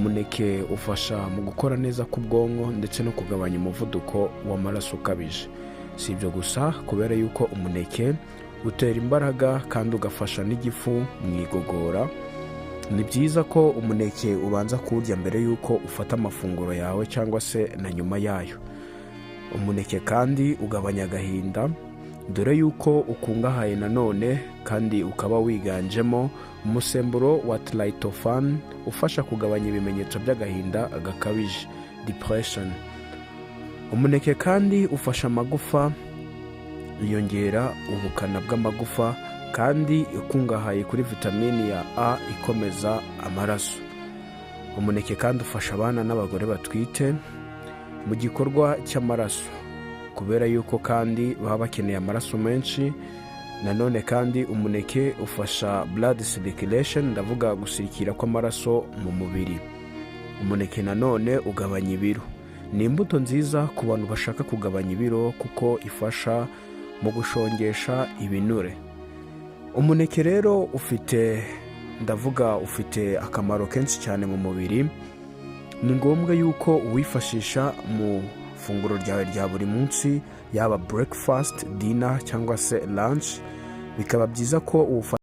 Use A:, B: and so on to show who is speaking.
A: umuneke ufasha mu gukora neza k'ubwonko ndetse no kugabanya umuvuduko w'amaraso ukabije. Si ibyo gusa, kubera yuko umuneke utera imbaraga kandi ugafasha n'igifu mu igogora, ni byiza ko umuneke ubanza kuwurya mbere yuko ufata amafunguro yawe cyangwa se na nyuma yayo. Umuneke kandi ugabanya agahinda, dore yuko ukungahaye nanone kandi ukaba wiganjemo umusemburo wa tryptophan ufasha kugabanya ibimenyetso by'agahinda gakabije, depression. Umuneke kandi ufasha amagufa, yongera ubukana bw'amagufa kandi ukungahaye kuri vitamini ya A ikomeza amaraso. Umuneke kandi ufasha abana n'abagore batwite mu gikorwa cy'amaraso, kubera yuko kandi baba bakeneye amaraso menshi. Nanone kandi umuneke ufasha blood circulation, ndavuga gusirikira kw'amaraso mu mubiri. Umuneke nanone ugabanya ibiro. Ni imbuto nziza ku bantu bashaka kugabanya ibiro kuko ifasha mu gushongesha ibinure. Umuneke rero ufite akamaro kenshi cyane mu mubiri. Ni ngombwa yuko uwifashisha mu funguro ryawe rya buri munsi, yaba breakfast, dinner cyangwa se lunch. Bikaba byiza ko